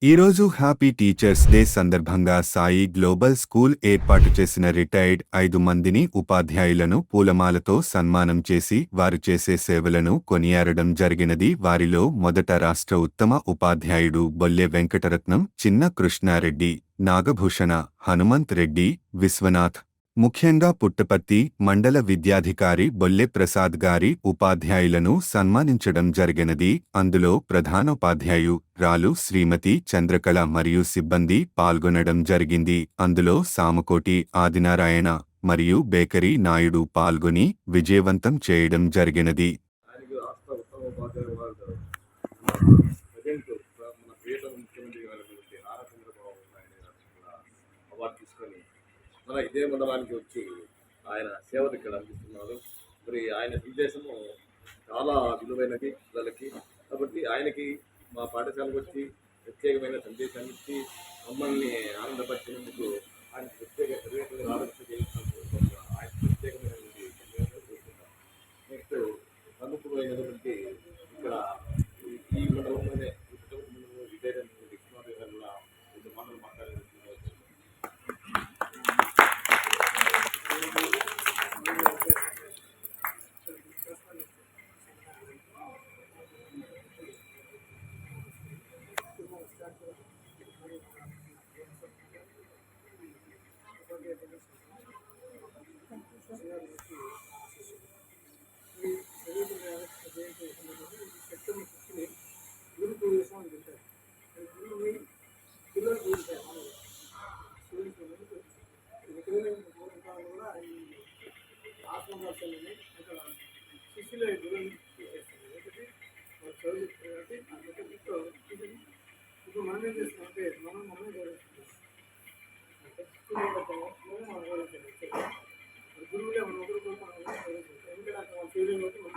ఈరోజు happy teachers day సందర్భంగా Sai global school ఏర్పాటు చేసిన రిటైర్డ్ 5 మందిని ఉపాధ్యాయులను పూలమాలతో సన్మానం చేసి వారు చేసే సేవలను కొనియాడడం జరిగినది. వారిలో మొదట రాష్ట్ర ఉత్తమ ఉపాధ్యాయుడు బొల్లె వెంకటరత్నం, చిన్న కృష్ణారెడ్డి, నాగభూషణ, హనుమంత్ రెడ్డి, విశ్వనాథ్, ముఖ్యంగా పుట్టపర్తి మండల విద్యాధికారి బొల్లె ప్రసాద్ గారి ఉపాధ్యాయులను సన్మానించడం జరిగినది. అందులో ప్రధానోపాధ్యాయు రాలు శ్రీమతి చంద్రకళ మరియు సిబ్బంది పాల్గొనడం జరిగింది. అందులో సామకోటి ఆదినారాయణ మరియు బేకరీ నాయుడు పాల్గొని విజయవంతం చేయడం జరిగినది. మన ఇదే మండలానికి వచ్చి ఆయన సేవలు ఇక్కడ అందిస్తున్నారు. మరి ఆయన ఉద్దేశము చాలా విలువైనది పిల్లలకి. కాబట్టి ఆయనకి మా పాఠశాలకు వచ్చి ప్రత్యేకమైన సందేశాన్ని ఇచ్చి మమ్మల్ని ఆనందపరిచినందుకు ఆయన ప్రత్యేక ఆలోచన చేసినందుకు ఆయన ప్రత్యేకమైనటువంటి నెక్స్ట్ ప్రముఖమైనటువంటి ఇక్కడ ఈ మండలంలోనే విజయనగరం విశ్వనాథ్ గారు కూడా రెండు మాటలు మాట్లాడారు. ఇప్పుడు మనం ఏం చేస్తామంటే మనం గురువులే మనం ఒకరు కోరుకున్నాం. ఎందుకంటే అక్కడ వాళ్ళ ఫీలింగ్ బట్టి మనం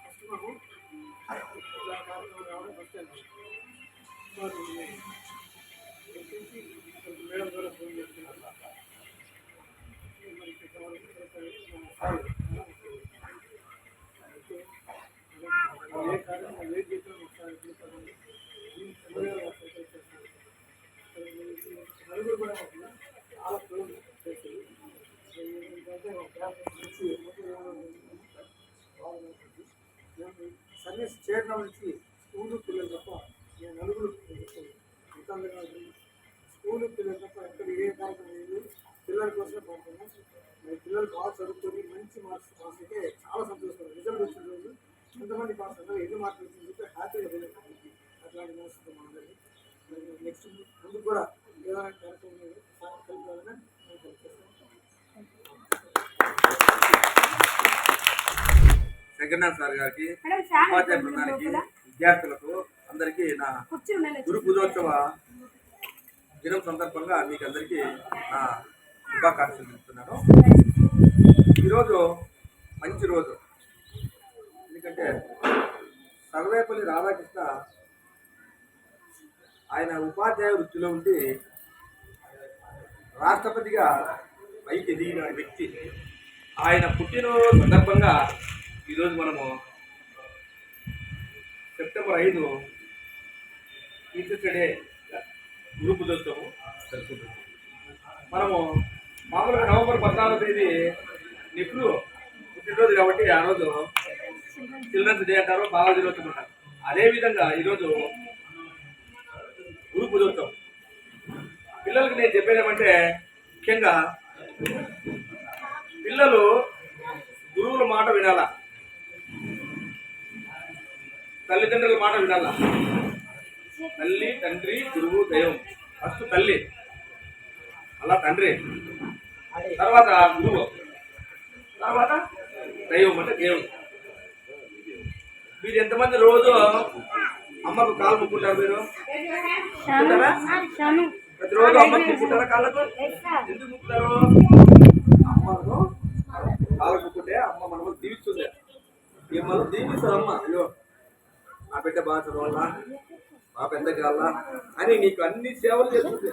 ఫస్ట్ మనము ఇలా కార్యక్రమం రావడం ఫస్ట్ మేడం ద్వారా ఫోన్ చేస్తున్నాను. ఏ కార్యక్రమం ఏ జీతం ఒకసారి నలుగురు కూడా చాలా క్లోజ్ చేసేది. సర్వీస్ చేయడం నుంచి స్కూలు పిల్లలు తప్ప నేను నలుగురు స్కూలు పిల్లలు తప్ప ఎక్కడ ఏ కార్యక్రమం లేదు. పిల్లల కోసం పడుతున్నాం. పిల్లలు బాగా చదువుకొని మంచి మార్క్స్ పాస్ అయితే చాలా సంతోషం. రిజల్ట్ వచ్చిన రోజు ఎంతమంది పాస్ అన్నారు, ఎన్ని మార్కులు వచ్చింది చెప్పి హ్యాపీగా వెళ్ళాలి. అట్లాంటి మనసుతో మాట్లాడి నెక్స్ట్ ముందు కూడా ఏదైనా కార్యక్రమం కలిపాలని నేను తెలియజేస్తాను. శంకరనాథ్ సార్ గారికి, ఉపాధ్యాయ బృందానికి, విద్యార్థులకు అందరికీ నా గురు పూజోత్సవ దినం సందర్భంగా మీకు అందరికీ నా శుభాకాంక్షలు చెప్తున్నాను. ఈరోజు మంచి రోజు. ఎందుకంటే సర్వేపల్లి రాధాకృష్ణ ఆయన ఉపాధ్యాయ వృత్తిలో ఉండి రాష్ట్రపతిగా పైకి ఎదిగిన వ్యక్తి. ఆయన పుట్టినరోజు సందర్భంగా ఈరోజు మనము సెప్టెంబర్ 5 టీచర్స్ డే గురు పూజోత్సవం జరుపుకుంటున్నాం. మనము మామూలుగా నవంబర్ 14వ తేదీ నెహ్రూ పుట్టినరోజు కాబట్టి ఆ రోజు చిల్డ్రన్స్ డే అంటారు, బాగా దినోత్సవం అంటారు. అదేవిధంగా ఈరోజు గురు పూజోత్సవం. పిల్లలకి నేను చెప్పేది ఏమంటే, ముఖ్యంగా పిల్లలు గురువుల మాట వినాలా, తల్లిదండ్రుల మాట వినాలా. తల్లి, తండ్రి, గురువు, దైవం. ఫస్ట్ తల్లి, అలా తండ్రి, తర్వాత గురువు, తర్వాత దైవం అంటే దేవుడు. మీరు ఎంతమంది రోజు అమ్మకు కాలు ముక్కుంటారు? మీరు ప్రతిరోజు అమ్మకు ముక్కుంటారా? కాళ్ళకు ఎందుకు ముక్కుంటారు? అమ్మకు కాళ్ళకు ముక్కుంటే అమ్మ మనము దీవిస్తుంది. మనం దీవిస్తారు. అమ్మ అయ్యో నా బిడ్డ బాగా చదవాలా, మా పెద్ద కాళ్ళ అని నీకు అన్ని సేవలు చేస్తుంది.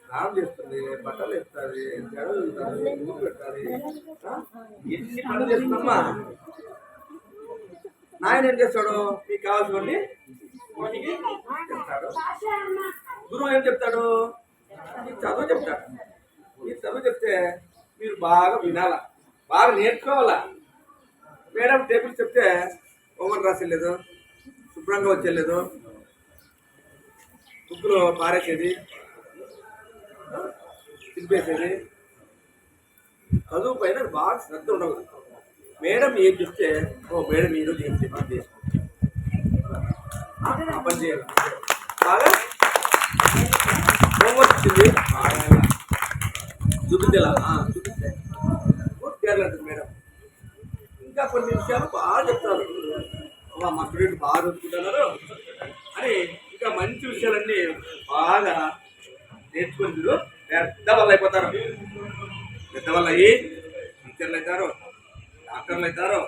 స్నానం చేస్తుంది, బట్టలు వేస్తుంది, జడలు వెళ్తుంది, ఊరు పెట్టాలి, ఎన్ని పనులు చేస్తుందమ్మా. నాయన ఏం చేస్తాడు? మీకు కావాల్సినవన్నీ వీటికి చెప్తాడు. గురువు ఏం చెప్తాడు? ఈ చదువు చెప్తాడు. ఈ చదువు చెప్తే మీరు బాగా వినాలా, బాగా నేర్చుకోవాలా. మేడం టేబుల్ చెప్తే హోంవర్క్ రాసేలేదు, శుభ్రంగా వచ్చేలేదు, బుక్కులో పారేసేది, తినిపేసేది, చదువు పైన బాగా శ్రద్ధ ఉండదు. మేడం ఏం చెప్తే మేడం ఈరోజు ఏం చెప్పింది ఆ పని చేయాలి. బాగా హోంవర్క్ ఇచ్చింది చూపించేలా చూపిస్తే చేయాలంటుంది మేడం. ఇంకా కొన్ని విషయాలు బాగా చెప్తారు, మా స్టూడెంట్ బాగా చదువుకుంటున్నారు అని ఇంకా మంచి విషయాలన్నీ బాగా నేర్చుకొని మీరు పెద్దవాళ్ళు అయిపోతారు. పెద్దవాళ్ళు అయ్యి టీచర్లు అవుతారు, డాక్టర్లు అవుతారు,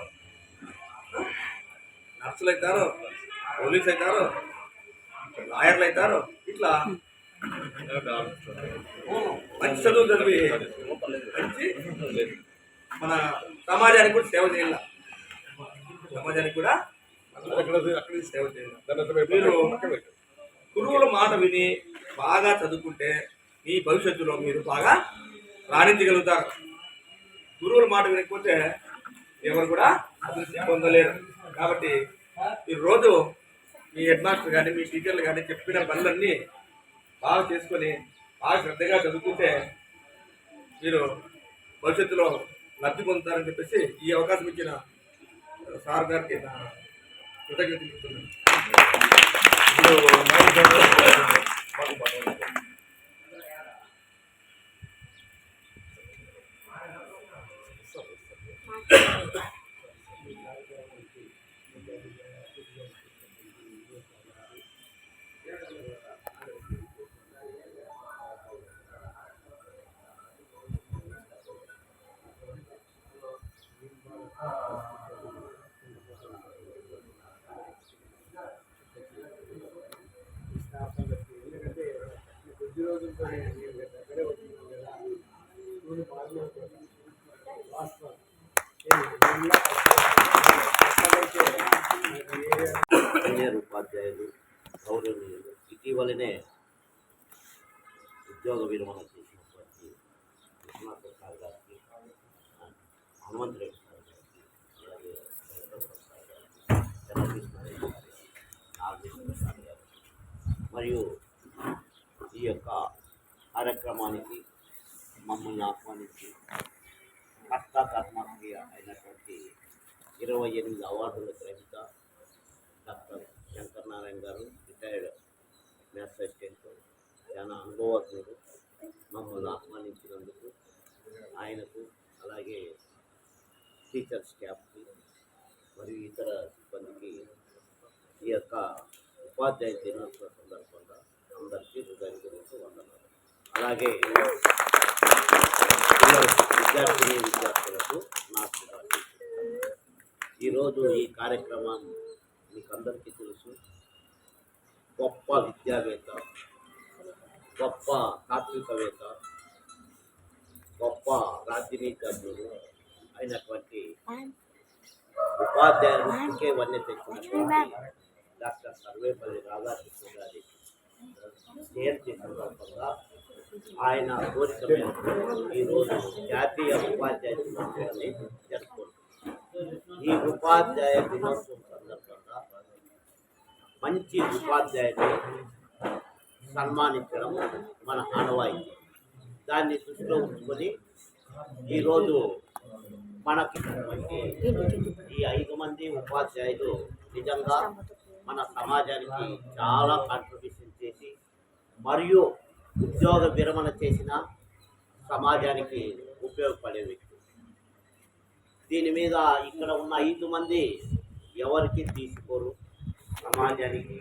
నర్సులు అవుతారు, పోలీసు అవుతారు, లాయర్లు అవుతారు. ఇట్లా మంచి చదువు చదివి మంచి మన సమాజానికి కూడా సేవ చేయాలి. సమాజానికి కూడా అక్కడ సేవ చేయాలి. మీరు గురువుల మాట విని బాగా చదువుకుంటే మీ భవిష్యత్తులో మీరు బాగా రాణించగలుగుతారు. గురువుల మాట వినకపోతే ఎవరు కూడా అభివృద్ధి పొందలేరు. కాబట్టి ఈ రోజు మీ హెడ్ మాస్టర్ కానీ మీ టీచర్లు కానీ చెప్పిన పనులన్నీ బాగా చేసుకొని బాగా శ్రద్ధగా చదువుకుంటే మీరు భవిష్యత్తులో లబ్ధి పొందుతారని చెప్పేసి ఈ అవకాశం ఇచ్చిన సార్ గారికి నా కృతజ్ఞతలు చెప్తున్నాను. సీనియర్ ఉపాధ్యాయులు గౌరవనీయులు ఇటీవలనే ఉద్యోగ విరమణ చేసినటువంటి విశ్వనాథ సార్ గారికి, హనుమంత్ రెడ్డి సార్ గారికి, అలాగే వెంకటేశ్వర సార్ గారికి, చంద్రకృష్ణ గారికి, నాగేశ్వర సార్ గారికి మరియు ఈ యొక్క కార్యక్రమానికి మమ్మల్ని ఆహ్వానించి కర్మక్రియ అయినటువంటి 28 అవార్డుల గ్రహీత డాక్టర్ శంకర్ నారాయణ గారు, రిటైర్డ్ మ్యాథ్స్ అసిస్టెంట్, చాలా అనుభవజ్ఞుడు, మమ్మల్ని ఆహ్వానించినందుకు ఆయనకు, అలాగే టీచర్ స్టాఫ్కి మరియు ఇతర సిబ్బందికి ఈ యొక్క ఉపాధ్యాయ దినోత్సవ సందర్భంగా అందరికీ హృదయపూర్వక వందనాలు. అలాగే విద్యార్థులకు నా శుభాకాంక్షలు. ఈరోజు ఈ కార్యక్రమం మీకు అందరికీ తెలుసు, గొప్ప విద్యావేత్త, గొప్ప తాత్వికవేత్త, గొప్ప రాజనీతిజ్ఞుడు అయినటువంటి ఉపాధ్యాయ వృత్తికే వన్నె తెచ్చినటువంటి డాక్టర్ సర్వేపల్లి రాధాకృష్ణ గారి జయంతి సందర్భంగా ఆయన కోరిక మేరకు ఈరోజు జాతీయ ఉపాధ్యాయ దినోత్సవాన్ని జరుపుకుంటున్నాం. ఈ ఉపాధ్యాయ దినోత్సవం సందర్భంగా మంచి ఉపాధ్యాయుని సన్మానించడం మన ఆనవాయితీ. దాన్ని దృష్టిలో ఉంచుకొని ఈరోజు మనకి ఈ 5 మంది ఉపాధ్యాయులు నిజంగా మన సమాజానికి చాలా కాంట్రిబ్యూషన్ చేసి మరియు ఉద్యోగ విరమణ చేసిన సమాజానికి ఉపయోగపడే వ్యక్తి. దీని మీద ఇక్కడ ఉన్న 5 మంది ఎవరికి తీసుకోరు సమాజానికి.